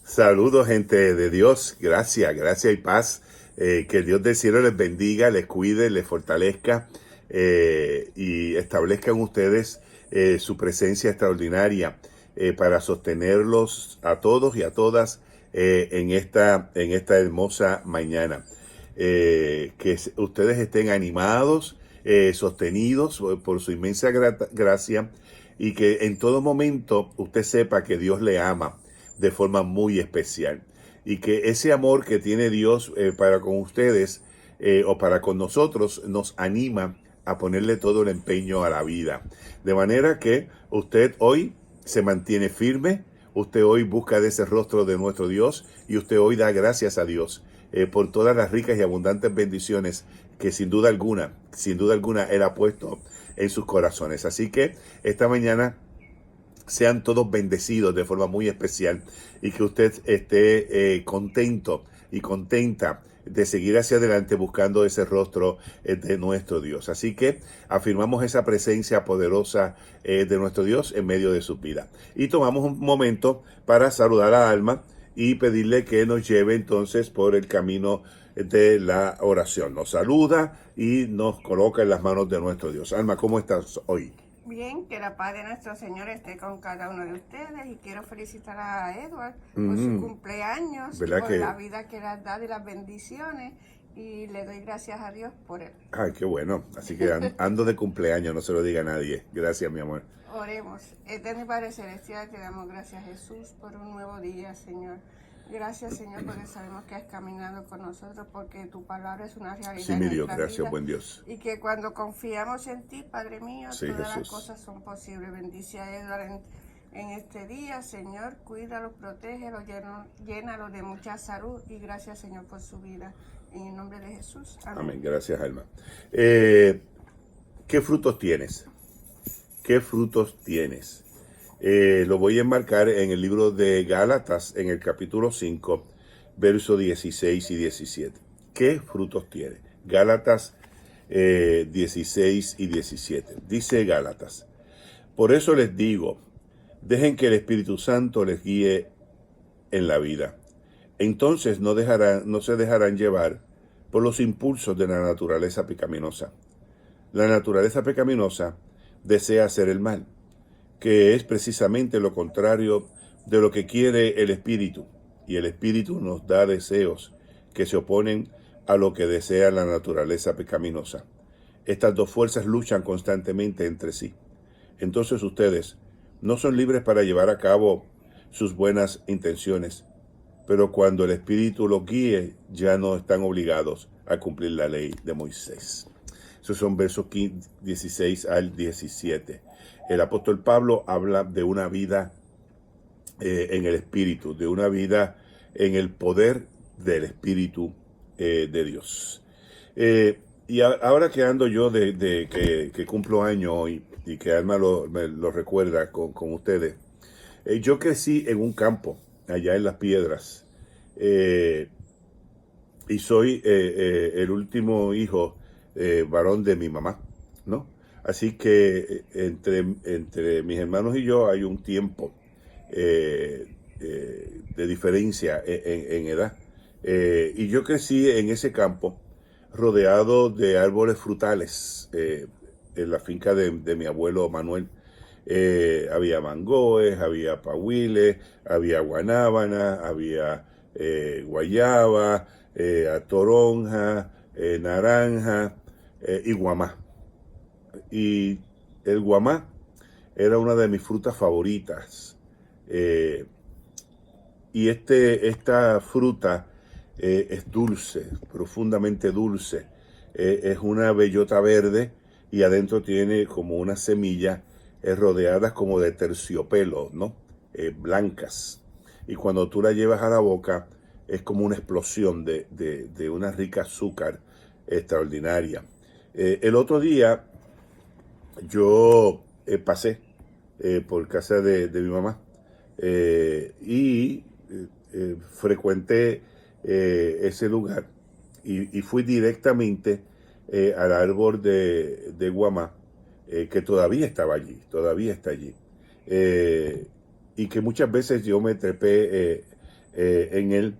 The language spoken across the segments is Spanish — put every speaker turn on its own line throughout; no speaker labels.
Saludos, gente de Dios. Gracias y paz. Que el Dios del cielo les bendiga, les cuide, les fortalezca y establezca en ustedes su presencia extraordinaria para sostenerlos a todos y a todas en esta hermosa mañana. Ustedes estén animados, sostenidos por su inmensa gracia y que en todo momento usted sepa que Dios le ama de forma muy especial y que ese amor que tiene Dios para con ustedes o para con nosotros nos anima a ponerle todo el empeño a la vida. De manera que usted hoy se mantiene firme, usted hoy busca de ese rostro de nuestro Dios y usted hoy da gracias a Dios por todas las ricas y abundantes bendiciones que sin duda alguna, Él ha puesto en sus corazones. Así que esta mañana sean todos bendecidos de forma muy especial y que usted esté contento y contenta de seguir hacia adelante buscando ese rostro de nuestro Dios. Así que afirmamos esa presencia poderosa de nuestro Dios en medio de su vida. Y tomamos un momento para saludar a Alma y pedirle que nos lleve entonces por el camino de la oración. Nos saluda y nos coloca en las manos de nuestro Dios. Alma, ¿cómo estás hoy?
Bien, que la paz de nuestro Señor esté con cada uno de ustedes y quiero felicitar a Edward por su cumpleaños y por la vida que le has dado y las bendiciones y le doy gracias a Dios por él.
Ay, qué bueno. Así que ando de cumpleaños, no se lo diga a nadie. Gracias, mi amor.
Oremos. Eterno y Padre Celestial, te damos gracias, Jesús, por un nuevo día, Señor. Gracias, Señor, porque sabemos que has caminado con nosotros, porque tu palabra es una realidad.
Sí, mi
en
Dios,
nuestra
gracias,
vida,
buen Dios.
y que cuando confiamos en ti, Padre mío,
Sí,
todas
Jesús.
las cosas son posibles. Bendice a Edward en este día, Señor. Cuídalo, protégelo, llénalo de mucha salud y gracias, Señor, por su vida. En el nombre de Jesús. Amén.
Amén. Gracias, Alma. ¿Qué frutos tienes? ¿Qué frutos tienes? Lo voy a enmarcar en el libro de Gálatas, en el capítulo 5, versos 16 y 17. ¿Qué frutos tiene? Gálatas 16 y 17. Dice Gálatas: por eso les digo, dejen que el Espíritu Santo les guíe en la vida. Entonces no se dejarán llevar por los impulsos de la naturaleza pecaminosa. La naturaleza pecaminosa desea hacer el mal, que es precisamente lo contrario de lo que quiere el Espíritu, y el Espíritu nos da deseos que se oponen a lo que desea la naturaleza pecaminosa. Estas dos fuerzas luchan constantemente entre sí. Entonces ustedes no son libres para llevar a cabo sus buenas intenciones, pero cuando el Espíritu los guíe, ya no están obligados a cumplir la ley de Moisés. Esos son versos 16 al 17. El apóstol Pablo habla de una vida en el Espíritu, de una vida en el poder del Espíritu de Dios. Y ahora que ando yo que cumplo año hoy y que Alma me lo recuerda con ustedes, yo crecí en un campo allá en Las Piedras y soy el último hijo varón de mi mamá, ¿no? Así que entre mis hermanos y yo hay un tiempo de diferencia en edad. Y yo crecí en ese campo rodeado de árboles frutales en la finca de mi abuelo Manuel. Había mangoes, había pahuiles, había guanábana, había guayaba, toronja, naranja y guamá. Y el guamá era una de mis frutas favoritas. Y esta fruta es dulce, profundamente dulce. Es una bellota verde y adentro tiene como una semilla rodeadas como de terciopelo, ¿no? Blancas. Y cuando tú la llevas a la boca es como una explosión de una rica azúcar extraordinaria. El otro día yo pasé por casa de mi mamá y frecuenté ese lugar y fui directamente al árbol de guamá que todavía estaba allí, todavía está allí. Y que muchas veces yo me trepé en él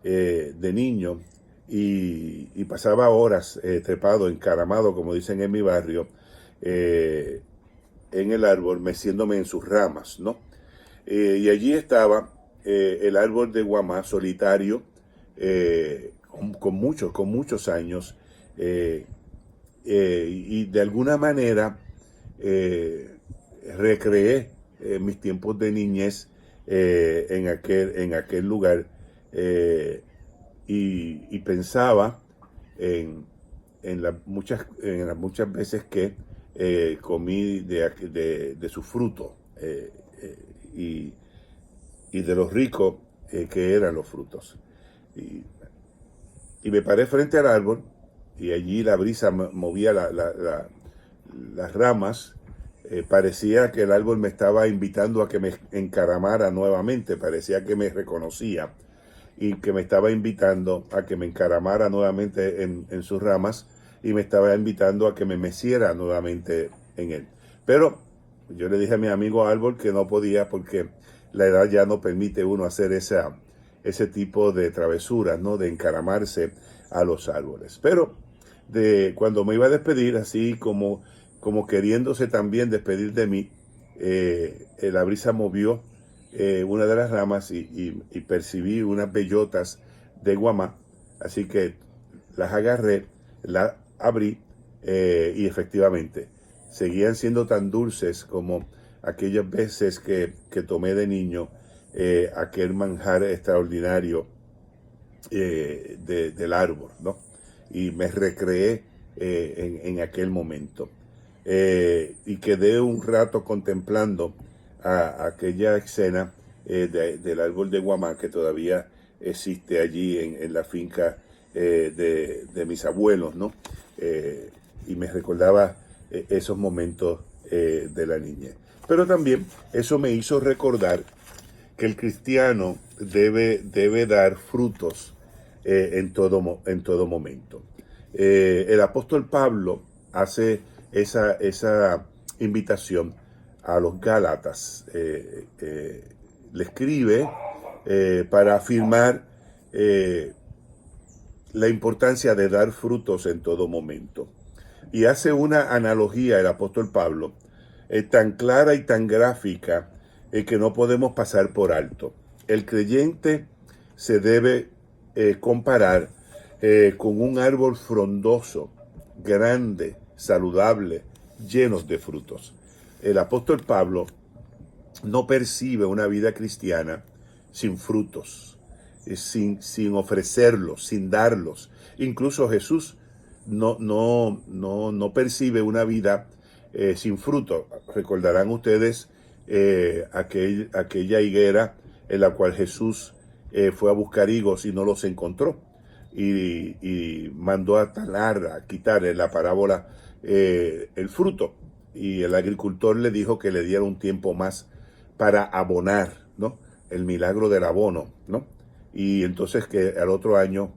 de niño y pasaba horas trepado, encaramado, como dicen en mi barrio, en el árbol, meciéndome en sus ramas, ¿no? Y allí estaba el árbol de guamá solitario, con muchos años, y de alguna manera recreé mis tiempos de niñez en aquel lugar, y pensaba en las muchas veces que comí de su fruto, y de lo rico que eran los frutos. Y me paré frente al árbol y allí la brisa movía las ramas. Parecía que el árbol me estaba invitando a que me encaramara nuevamente, parecía que me reconocía y que me estaba invitando a que me encaramara nuevamente en sus ramas, y me estaba invitando a que me meciera nuevamente en él. Pero yo le dije a mi amigo árbol que no podía, porque la edad ya no permite uno hacer ese tipo de travesuras, ¿no? De encaramarse a los árboles. Pero cuando me iba a despedir, así como queriéndose también despedir de mí, la brisa movió una de las ramas y percibí unas bellotas de guamá. Así que las agarré, las abrí, y efectivamente seguían siendo tan dulces como aquellas veces que tomé de niño aquel manjar extraordinario del árbol, ¿no? Y me recreé en aquel momento. Y quedé un rato contemplando aquella escena del árbol de guamá que todavía existe allí en la finca de mis abuelos, ¿no? Y me recordaba esos momentos de la niñez. Pero también eso me hizo recordar que el cristiano debe dar frutos en todo momento. El apóstol Pablo hace esa invitación a los Gálatas. Le escribe para afirmar la importancia de dar frutos en todo momento. Y hace una analogía el apóstol Pablo tan clara y tan gráfica que no podemos pasar por alto. El creyente se debe comparar con un árbol frondoso, grande, saludable, lleno de frutos. El apóstol Pablo no percibe una vida cristiana sin frutos, sin ofrecerlos, sin darlos. Incluso Jesús no percibe una vida sin fruto. Recordarán ustedes aquella higuera en la cual Jesús fue a buscar higos y no los encontró, y mandó a talar, a quitar en la parábola el fruto, y el agricultor le dijo que le diera un tiempo más para abonar, ¿no? El milagro del abono, ¿no? Y entonces que al otro año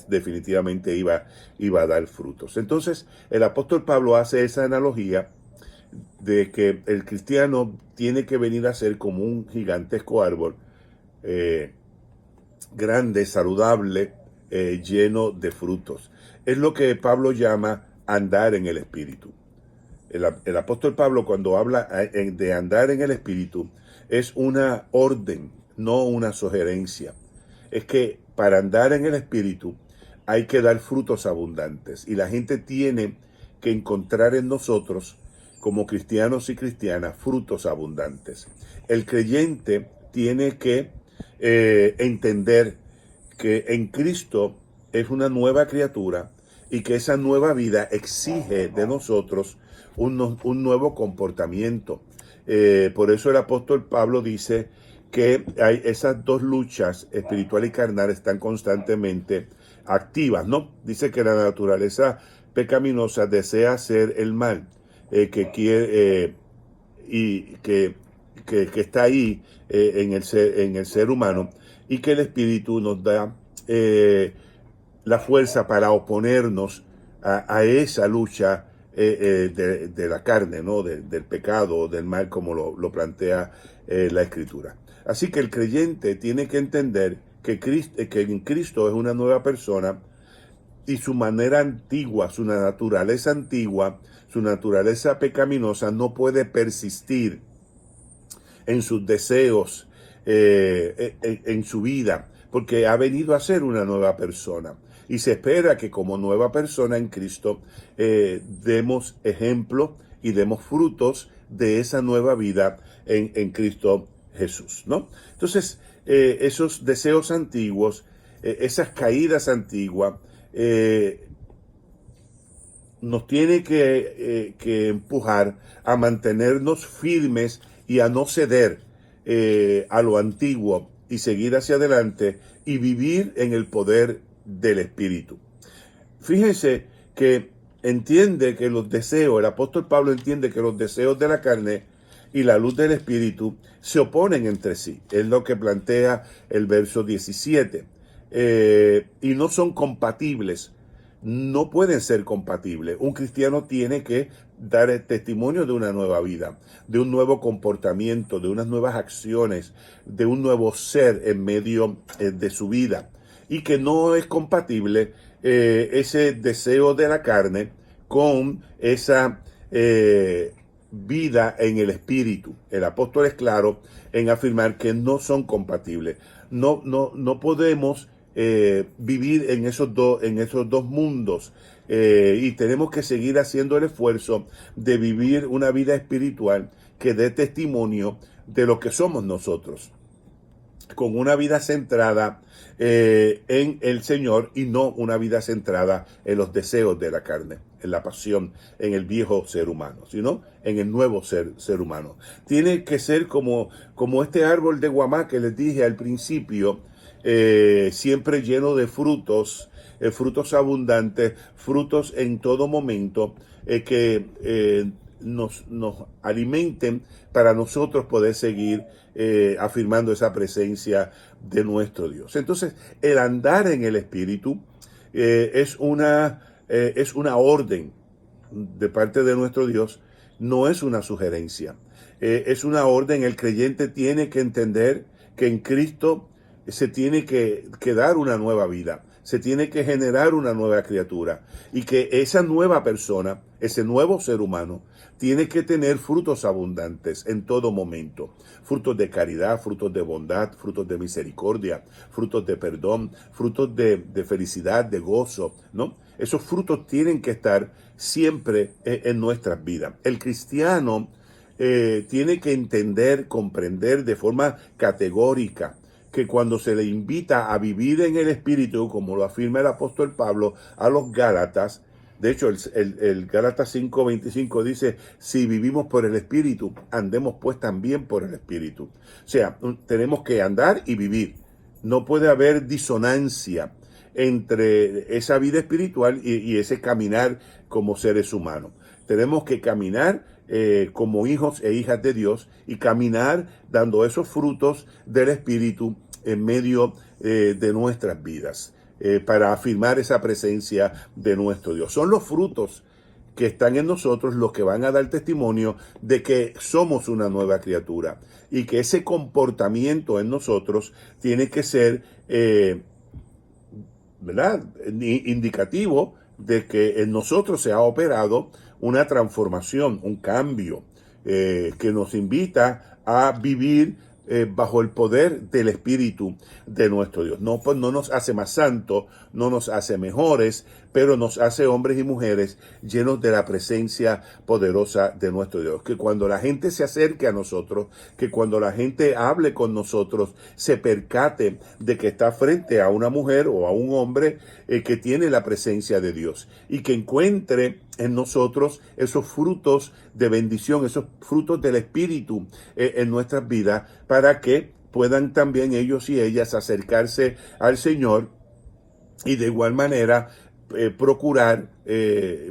definitivamente iba a dar frutos. Entonces el apóstol Pablo hace esa analogía de que el cristiano tiene que venir a ser como un gigantesco árbol, grande, saludable, lleno de frutos. Es lo que Pablo llama andar en el Espíritu. El apóstol Pablo, cuando habla de andar en el Espíritu, es una orden, no una sugerencia. Es que para andar en el Espíritu hay que dar frutos abundantes, y la gente tiene que encontrar en nosotros, como cristianos y cristianas, frutos abundantes. El creyente tiene que entender que en Cristo es una nueva criatura, y que esa nueva vida exige de nosotros un nuevo comportamiento. Por eso el apóstol Pablo dice que hay esas dos luchas, espiritual y carnal, están constantemente activas, ¿no? Dice que la naturaleza pecaminosa desea hacer el mal, que quiere y que está ahí en el ser humano, y que el Espíritu nos da la fuerza para oponernos a esa lucha de la carne, ¿no? Del pecado, del mal, como lo plantea la Escritura. Así que el creyente tiene que entender que en Cristo es una nueva persona y su manera antigua, su naturaleza antigua, su naturaleza pecaminosa no puede persistir en sus deseos, en su vida, porque ha venido a ser una nueva persona. Y se espera que como nueva persona en Cristo demos ejemplo y demos frutos de esa nueva vida en Cristo Jesús, ¿no? Entonces, esos deseos antiguos, esas caídas antiguas, nos tiene que empujar a mantenernos firmes y a no ceder a lo antiguo y seguir hacia adelante y vivir en el poder del Espíritu. Fíjense que entiende que los deseos, el apóstol Pablo entiende que los deseos de la carne y la luz del Espíritu se oponen entre sí. Es lo que plantea el verso 17. Y no son compatibles. No pueden ser compatibles. Un cristiano tiene que dar el testimonio de una nueva vida, de un nuevo comportamiento, de unas nuevas acciones, de un nuevo ser en medio de su vida. Y que no es compatible ese deseo de la carne con esa vida en el Espíritu. El apóstol es claro en afirmar que no son compatibles. No podemos vivir en esos dos mundos y tenemos que seguir haciendo el esfuerzo de vivir una vida espiritual que dé testimonio de lo que somos nosotros, con una vida centrada en el Señor y no una vida centrada en los deseos de la carne, en la pasión, en el viejo ser humano, sino en el nuevo ser humano. Tiene que ser como este árbol de guamá que les dije al principio, siempre lleno de frutos, frutos abundantes, frutos en todo momento, que nos alimenten para nosotros poder seguir afirmando esa presencia de nuestro Dios. Entonces, el andar en el Espíritu es una orden de parte de nuestro Dios, no es una sugerencia. Es una orden. El creyente tiene que entender que en Cristo se tiene que dar una nueva vida, se tiene que generar una nueva criatura y que esa nueva persona, ese nuevo ser humano, tiene que tener frutos abundantes en todo momento. Frutos de caridad, frutos de bondad, frutos de misericordia, frutos de perdón, frutos de felicidad, de gozo, ¿no? Esos frutos tienen que estar siempre en nuestras vidas. El cristiano tiene que entender, comprender de forma categórica que cuando se le invita a vivir en el Espíritu, como lo afirma el apóstol Pablo a los Gálatas, de hecho el Gálatas 5:25 dice, si vivimos por el Espíritu, andemos pues también por el Espíritu. O sea, tenemos que andar y vivir. No puede haber disonancia entre esa vida espiritual y ese caminar como seres humanos. Tenemos que caminar como hijos e hijas de Dios y caminar dando esos frutos del Espíritu en medio de nuestras vidas para afirmar esa presencia de nuestro Dios. Son los frutos que están en nosotros los que van a dar testimonio de que somos una nueva criatura y que ese comportamiento en nosotros tiene que ser ¿verdad? Indicativo de que en nosotros se ha operado una transformación, un cambio que nos invita a vivir bajo el poder del Espíritu de nuestro Dios. No nos hace más santos, no nos hace mejores, pero nos hace hombres y mujeres llenos de la presencia poderosa de nuestro Dios. Que cuando la gente se acerque a nosotros, que cuando la gente hable con nosotros, se percate de que está frente a una mujer o a un hombre que tiene la presencia de Dios y que encuentre en nosotros esos frutos de bendición, esos frutos del Espíritu en nuestras vidas, para que puedan también ellos y ellas acercarse al Señor y de igual manera procurar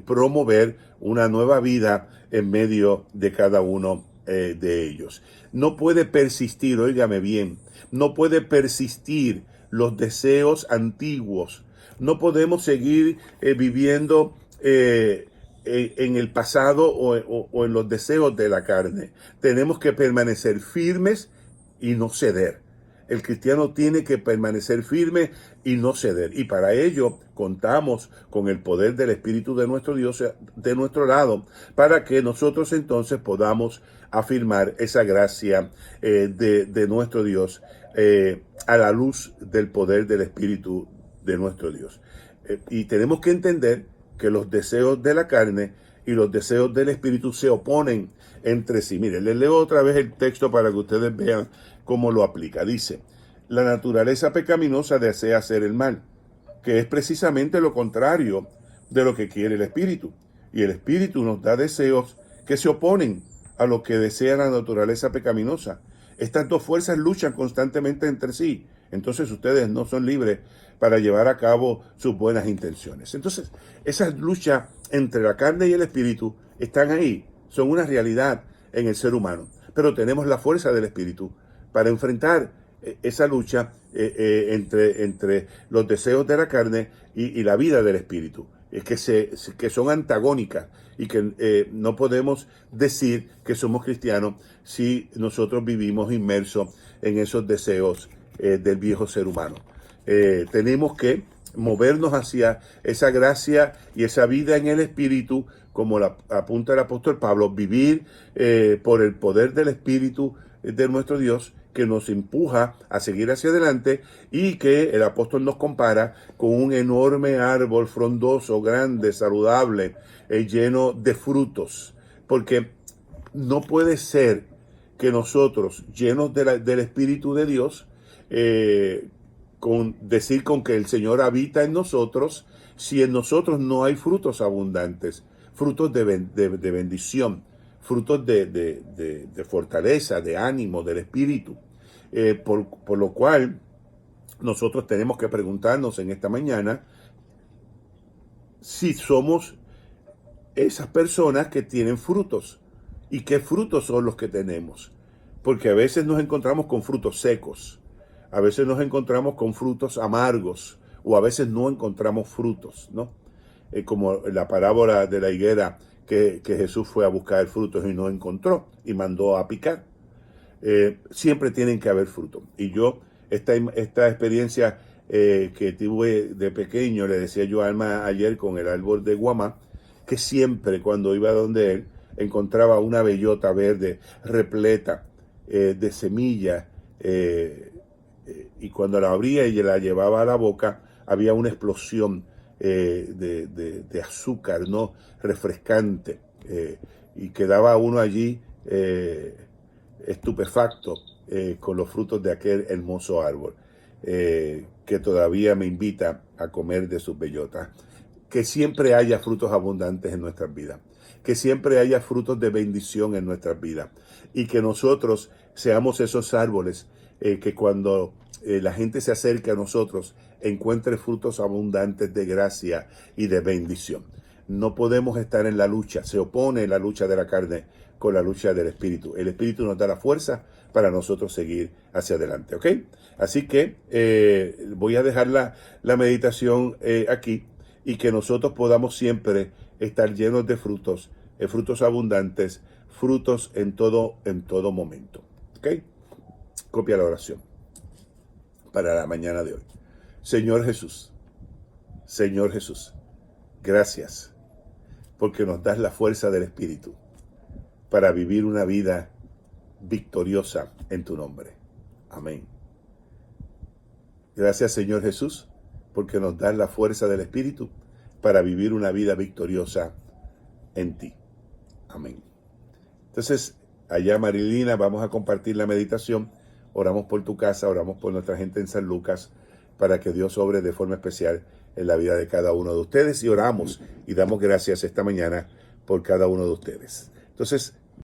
promover una nueva vida en medio de cada uno de ellos. No puede persistir, óigame bien, no puede persistir los deseos antiguos. No podemos seguir viviendo en el pasado o en los deseos de la carne. Tenemos que permanecer firmes y no ceder. El cristiano tiene que permanecer firme y no ceder. Y para ello contamos con el poder del Espíritu de nuestro Dios de nuestro lado, para que nosotros entonces podamos afirmar esa gracia de nuestro Dios a la luz del poder del Espíritu de nuestro Dios. Y tenemos que entender que los deseos de la carne y los deseos del Espíritu se oponen entre sí. Miren, les leo otra vez el texto para que ustedes vean cómo lo aplica. Dice: la naturaleza pecaminosa desea hacer el mal, que es precisamente lo contrario de lo que quiere el Espíritu. Y el Espíritu nos da deseos que se oponen a lo que desea la naturaleza pecaminosa. Estas dos fuerzas luchan constantemente entre sí. Entonces ustedes no son libres para llevar a cabo sus buenas intenciones. Entonces, esas luchas entre la carne y el Espíritu están ahí, son una realidad en el ser humano. Pero tenemos la fuerza del Espíritu para enfrentar esa lucha entre los deseos de la carne y la vida del Espíritu, que son antagónicas y que no podemos decir que somos cristianos si nosotros vivimos inmersos en esos deseos del viejo ser humano. Tenemos que movernos hacia esa gracia y esa vida en el Espíritu, como la apunta el apóstol Pablo, vivir por el poder del Espíritu de nuestro Dios, que nos empuja a seguir hacia adelante, y que el apóstol nos compara con un enorme árbol frondoso, grande, saludable, lleno de frutos. Porque no puede ser que nosotros, llenos del Espíritu de Dios, decir con que el Señor habita en nosotros, si en nosotros no hay frutos abundantes, frutos de bendición, frutos de fortaleza, de ánimo, del Espíritu. Por lo cual, nosotros tenemos que preguntarnos en esta mañana si somos esas personas que tienen frutos, y qué frutos son los que tenemos. Porque a veces nos encontramos con frutos secos, a veces nos encontramos con frutos amargos, o a veces no encontramos frutos, ¿no? Como la parábola de la higuera, que Jesús fue a buscar frutos y no encontró, y mandó a picar. Siempre tienen que haber frutos. Y yo, esta experiencia que tuve de pequeño, le decía yo a Alma ayer con el árbol de guamá, que siempre cuando iba donde él, encontraba una bellota verde repleta de semillas, y cuando la abría y la llevaba a la boca, había una explosión de azúcar, ¿no? Refrescante, y quedaba uno allí estupefacto con los frutos de aquel hermoso árbol, que todavía me invita a comer de sus bellotas. Que siempre haya frutos abundantes en nuestras vidas, que siempre haya frutos de bendición en nuestras vidas, y que nosotros seamos esos árboles que cuando la gente se acerque a nosotros encuentre frutos abundantes de gracia y de bendición. No podemos estar en la lucha, se opone la lucha de la carne con la lucha del Espíritu. El Espíritu nos da la fuerza para nosotros seguir hacia adelante, ¿ok? Así que voy a dejar la meditación aquí, y que nosotros podamos siempre estar llenos de frutos, frutos abundantes, frutos en todo momento, ¿ok? Copia la oración para la mañana de hoy. Señor Jesús, gracias porque nos das la fuerza del Espíritu para vivir una vida victoriosa en tu nombre. Amén. Gracias, Señor Jesús, porque nos das la fuerza del Espíritu para vivir una vida victoriosa en ti. Amén. Entonces, allá, Marilina, vamos a compartir la meditación. Oramos por tu casa, oramos por nuestra gente en San Lucas, para que Dios obre de forma especial en la vida de cada uno de ustedes. Y oramos y damos gracias esta mañana por cada uno de ustedes. Entonces,